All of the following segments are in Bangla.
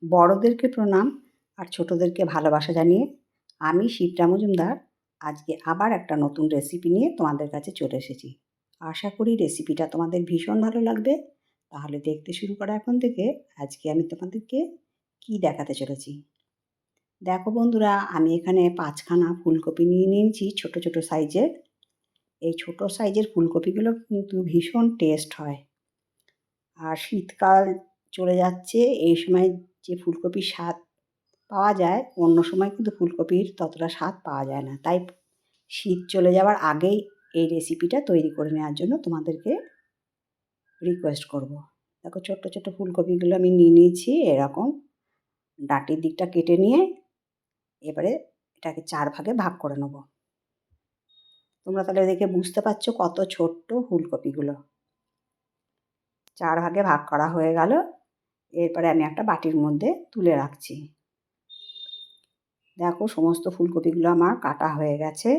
বড়দেরকে প্রণাম আর ছোটদেরকে ভালোবাসা জানিয়ে আমি শিপ্রা মজুমদার আজকে আবার একটা নতুন রেসিপি নিয়ে তোমাদের কাছে চলে এসেছি। আশা করি রেসিপিটা তোমাদের ভীষণ ভালো লাগবে। তাহলে দেখতে শুরু করা এখন থেকে। আজকে আমি তোমাদেরকে কি দেখাতে চলেছি। দেখো বন্ধুরা, আমি এখানে 5খানা ফুলকপি নিয়ে নিয়েছি ছোট ছোট সাইজের। এই ছোট সাইজের ফুলকপিগুলো কিন্তু ভীষণ টেস্ট হয়। আর শীতকাল চলে যাচ্ছে, এই সময় যে ফুলকপির স্বাদ পাওয়া যায় অন্য সময় কিন্তু ফুলকপির ততটা স্বাদ পাওয়া যায় না। তাই শীত চলে যাওয়ার আগেই এই রেসিপিটা তৈরি করে নেওয়ার জন্য তোমাদেরকে রিকোয়েস্ট করব। দেখো ছোট্ট ছোট্ট ফুলকপিগুলো আমি নিয়ে নিয়েছি এরকম। ডাঁটির দিকটা কেটে নিয়ে এবারে এটাকে 4 ভাগে ভাগ করে নেব। তোমরা তাহলে দেখে বুঝতে পারছো কত ছোট্ট ফুলকপিগুলো। 4 ভাগে ভাগ করা হয়ে গেল। এরপরে আমি একটা বাটির মধ্যে তুলে রাখছি। দেখো সমস্ত ফুলকপিগুলো আমার কাটা হয়ে গেছে।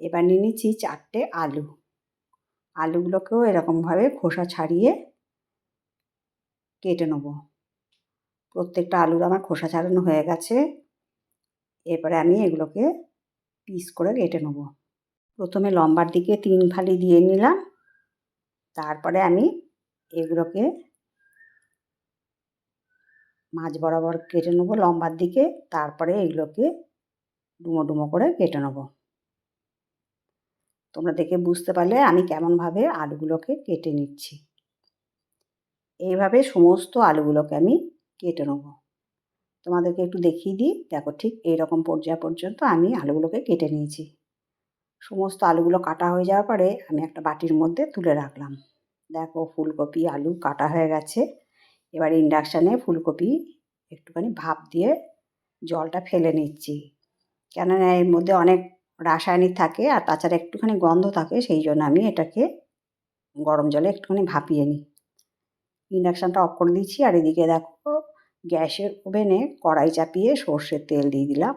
এবার নিয়ে নিচ্ছি 4টে আলু। আলুগুলোকেও এরকমভাবে খোসা ছাড়িয়ে কেটে নেব। প্রত্যেকটা আলুর আমার খোসা ছাড়ানো হয়ে গেছে। এরপরে আমি এগুলোকে পিস করে কেটে নেব। প্রথমে লম্বার দিকে 3 ফালি দিয়ে নিলাম। তারপরে আমি এগুলোকে মাঝ বরাবর কেটে নেব লম্বার দিকে। তারপরে এগুলোকে ডুমো ডুমো করে কেটে নেব। তোমরা দেখে বুঝতে পারলে আমি কেমনভাবে আলুগুলোকে কেটে নিচ্ছি। এইভাবে সমস্ত আলুগুলোকে আমি কেটে নেব। তোমাদেরকে একটু দেখিয়ে দিই। দেখো ঠিক এইরকম পর্যায় পর্যন্ত আমি আলুগুলোকে কেটে নিয়েছি। সমস্ত আলুগুলো কাটা হয়ে যাওয়ার পরে আমি একটা বাটির মধ্যে তুলে রাখলাম। দেখো ফুলকপি আলু কাটা হয়ে গেছে। এবার ইন্ডাকশানে ফুলকপি একটুখানি ভাপ দিয়ে জলটা ফেলে নিচ্ছি। কেননা এর মধ্যে অনেক রাসায়নিক থাকে আর তাছাড়া একটুখানি গন্ধ থাকে, সেই জন্য আমি এটাকে গরম জলে একটুখানি ভাপিয়ে নিই। ইন্ডাকশানটা অফ করে দিচ্ছি। আর এদিকে দেখো গ্যাসের ওভেনে কড়াই চাপিয়ে সর্ষের তেল দিয়ে দিলাম।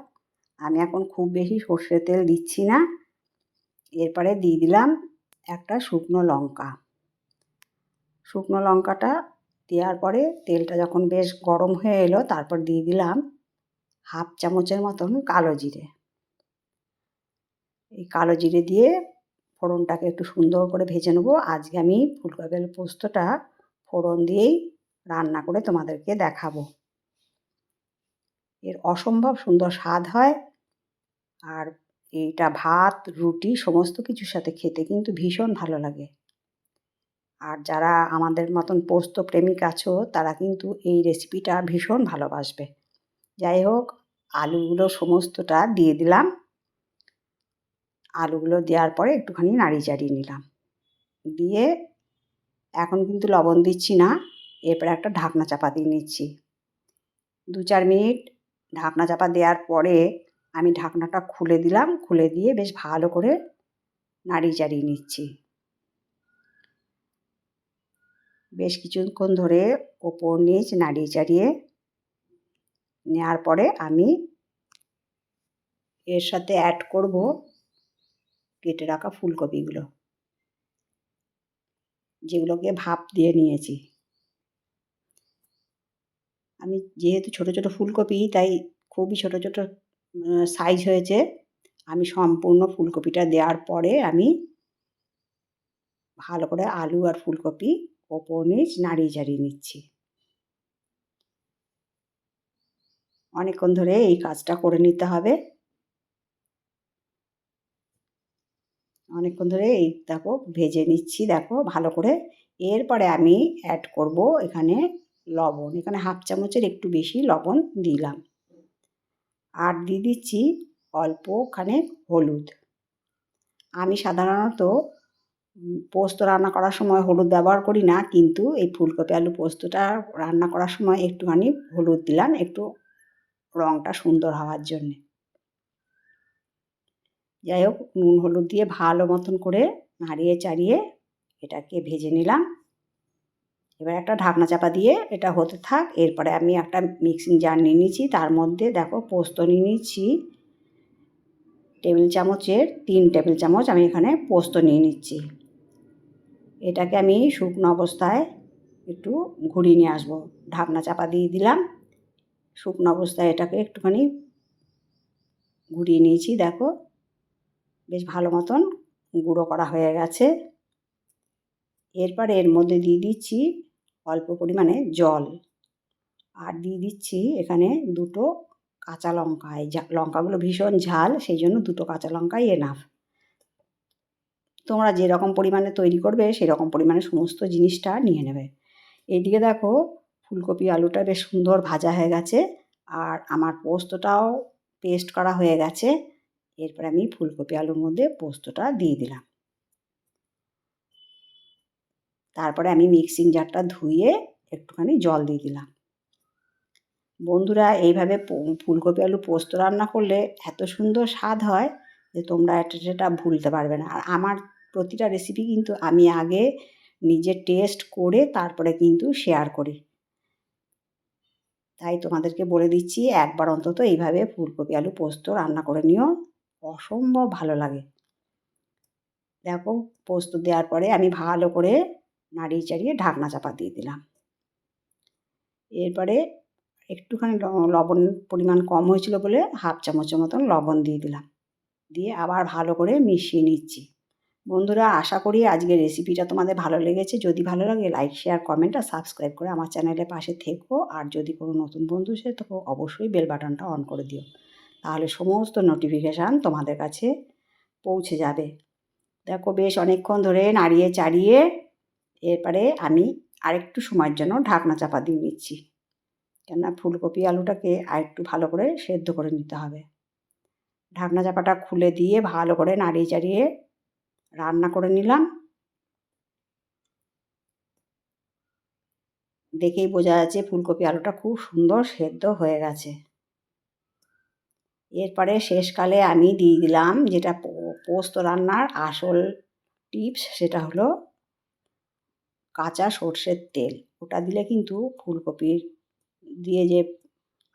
আমি এখন খুব বেশি সর্ষের তেল দিচ্ছি না। এরপরে দিয়ে দিলাম একটা শুকনো লঙ্কা। শুকনো লঙ্কাটা দেওয়ার পরে তেলটা যখন বেশ গরম হয়ে এলো তারপর দিয়ে দিলাম 1/2 চামচের মতন কালো জিরে। এই কালো জিরে দিয়ে ফোড়নটাকে একটু সুন্দর করে ভেজে নেবো। আজকে আমি ফুলকপি আলু পোস্তটা ফোড়ন দিয়েই রান্না করে তোমাদেরকে দেখাবো। এর অসম্ভব সুন্দর স্বাদ হয়। আর এইটা ভাত রুটি সমস্ত কিছুর সাথে খেতে কিন্তু ভীষণ ভালো লাগে। আর যারা আমাদের মতন পোস্ত প্রেমিক আছো তারা কিন্তু এই রেসিপিটা ভীষণ ভালোবাসবে। যাই হোক, আলুগুলো সমস্তটা দিয়ে দিলাম। আলুগুলো দেওয়ার পরে একটুখানি নাড়ি চাড়িয়ে নিলাম। দিয়ে এখন কিন্তু লবণ দিচ্ছি না। এরপরে একটা ঢাকনা চাপা দিয়ে নিচ্ছি। 2-4 মিনিট ঢাকনা চাপা দেওয়ার পরে আমি ঢাকনাটা খুলে দিলাম। খুলে দিয়ে বেশ ভালো করে নাড়িয়ে চাড়িয়ে নিচ্ছি। বেশ কিছুক্ষণ ধরে ওপর নিচ নাড়িয়ে চাড়িয়ে নেওয়ার পরে আমি এর সাথে অ্যাড করব কেটে রাখা ফুলকপিগুলো, যেগুলোকে ভাপ দিয়ে নিয়েছি। আমি যেহেতু ছোট ছোট ফুলকপি তাই খুবই ছোট ছোট সাইজ হয়েছে। আমি সম্পূর্ণ ফুলকপিটা দেওয়ার পরে আমি ভালো করে আলু আর ফুলকপি ওপর নিচ নাড়িয়ে চাড়িয়ে নিচ্ছি। অনেকক্ষণ ধরে এই কাজটা করে নিতে হবে। অনেকক্ষণ ধরে এই দেখো ভেজে নিচ্ছি দেখো ভালো করে। এরপরে আমি অ্যাড করব এখানে লবণ। এখানে 1/2 চামচের একটু বেশি লবণ দিলাম। আর দিয়ে দিচ্ছি অল্পখানে হলুদ। আমি সাধারণত পোস্ত রান্না করার সময় হলুদ ব্যবহার করি না, কিন্তু এই ফুলকপি আলু পোস্তটা রান্না করার সময় একটুখানি হলুদ দিলাম, একটু রঙটা সুন্দর হওয়ার জন্যে। যাই হোক, নুন হলুদ দিয়ে ভালো মতন করে নাড়িয়ে চাড়িয়ে এটাকে ভেজে নিলাম। এবার একটা ঢাকনা চাপা দিয়ে এটা হতে থাক। এরপরে আমি একটা মিক্সিং জার নিয়ে নিচ্ছি। তার মধ্যে দেখো পোস্ত নিয়ে নিচ্ছি টেবিল চামচের 3 টেবিল চামচ আমি এখানে পোস্ত নিয়ে নিচ্ছি। এটাকে আমি শুকনো অবস্থায় একটু ঘুরিয়ে নিয়ে আসবো। ঢাকনা চাপা দিয়ে দিলাম। শুকনো অবস্থায় এটাকে একটুখানি ঘুরিয়ে নিয়েছি। দেখো বেশ ভালো মতন গুঁড়ো করা হয়ে গেছে। এরপরে এর মধ্যে দিয়ে দিচ্ছি অল্প পরিমাণে জল, আর দিয়ে দিচ্ছি এখানে 2টো কাঁচা লঙ্কা। এই লঙ্কাগুলো ভীষণ ঝাল, সেই জন্য 2টো কাঁচা লঙ্কাই এনাফ। তোমরা যেরকম পরিমাণে তৈরি করবে সেরকম পরিমাণে সমস্ত জিনিসটা নিয়ে নেবে। এইদিকে দেখো ফুলকপি আলুটা বেশ সুন্দর ভাজা হয়ে গেছে, আর আমার পোস্তটাও পেস্ট করা হয়ে গেছে। এরপরে আমি ফুলকপি আলুর মধ্যে পোস্তটা দিয়ে দিলাম। তারপরে আমি মিক্সিং জারটা ধুয়ে একটুখানি জল দিয়ে দিলাম। বন্ধুরা, এইভাবে ফুলকপি আলু পোস্ত রান্না করলে এত সুন্দর স্বাদ হয় যে তোমরা সেটা ভুলতে পারবে না। আর আমার প্রতিটা রেসিপি কিন্তু আমি আগে নিজে টেস্ট করে তারপরে কিন্তু শেয়ার করি। তাই তোমাদেরকে বলে দিচ্ছি, একবার অন্তত এইভাবে ফুলকপি আলু পোস্ত রান্না করে নিও, অসম্ভব ভালো লাগে। দেখো পোস্ত দেওয়ার পরে আমি ভালো করে নাড়িয়ে চাড়িয়ে ঢাকনা চাপা দিয়ে দিলাম। এরপরে একটুখানি লবণ পরিমাণ কম হয়েছিল বলে 1/2 চামচের মতন লবণ দিয়ে দিলাম। দিয়ে আবার ভালো করে মিশিয়ে নিচ্ছি। বন্ধুরা, আশা করি আজকের রেসিপিটা তোমাদের ভালো লেগেছে। যদি ভালো লাগে লাইক, শেয়ার, কমেন্ট আর সাবস্ক্রাইব করে আমার চ্যানেলের পাশে থেকো। আর যদি কোনো নতুন বন্ধু এসে তো অবশ্যই বেল বাটনটা অন করে দিও, তাহলে সমস্ত নোটিফিকেশান তোমাদের কাছে পৌঁছে যাবে। দেখো বেশ অনেকক্ষণ ধরে নাড়িয়ে চাড়িয়ে এরপরে আমি আরেকটু সময়ের জন্য ঢাকনা চাপা দিয়ে নিচ্ছি, কেননা ফুলকপি আলুটাকে আরেকটু ভালো করে সেদ্ধ করে নিতে হবে। ঢাকনা চাপাটা খুলে দিয়ে ভালো করে নাড়িয়ে চাড়িয়ে রান্না করে নিলাম। দেখেই বোঝা যাচ্ছে ফুলকপি আলুটা খুব সুন্দর সেদ্ধ হয়ে গেছে। এরপরে শেষকালে আমি দিয়ে দিলাম যেটা পোস্ত রান্নার আসল টিপস, সেটা হলো কাঁচা সর্ষের তেল। ওটা দিলে কিন্তু ফুলকপির দিয়ে যে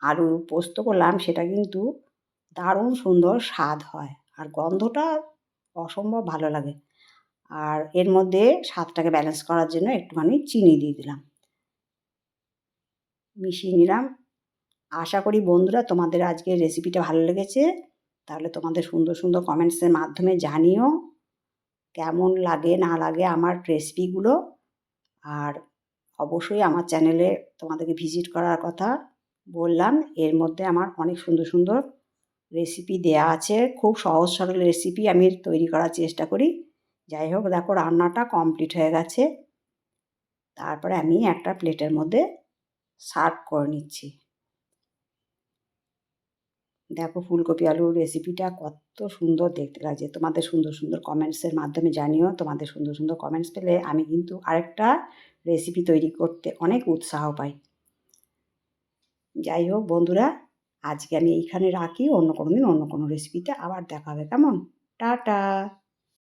আলু পোস্ত করলাম সেটা কিন্তু দারুণ সুন্দর স্বাদ হয়, আর গন্ধটা অসম্ভব ভালো লাগে। আর এর মধ্যে স্বাদটাকে ব্যালেন্স করার জন্য একটুখানি চিনি দিয়ে দিলাম, মিশিয়ে নিলাম। আশা করি বন্ধুরা তোমাদের আজকের রেসিপিটা ভালো লেগেছে। তাহলে তোমাদের সুন্দর সুন্দর কমেন্টসের মাধ্যমে জানিও কেমন লাগে না লাগে আমার রেসিপিগুলো। আর অবশ্যই আমার চ্যানেলে তোমাদেরকে ভিজিট করার কথা বললাম। এর মধ্যে আমার অনেক সুন্দর সুন্দর রেসিপি দেয়া আছে, খুব সহজ সরল রেসিপি আমি তৈরি করার চেষ্টা করি। যাই হোক, দেখো রান্নাটা কমপ্লিট হয়ে গেছে। তারপরে আমি একটা প্লেটের মধ্যে সার্ভ করে নিচ্ছি। দেখো ফুলকপি আলুর রেসিপিটা কত সুন্দর দেখতে লাগছে। তোমাদের সুন্দর সুন্দর কমেন্টসের মাধ্যমে জানিও। তোমাদের সুন্দর সুন্দর কমেন্টস পেলে আমি কিন্তু আরেকটা রেসিপি তৈরি করতে অনেক উৎসাহ পাই। যাই হোক বন্ধুরা, আজকে আমি এইখানে রাখি। অন্য কোনো দিন অন্য কোনো রেসিপিতে আবার দেখা হবে। কেমন? টাটা।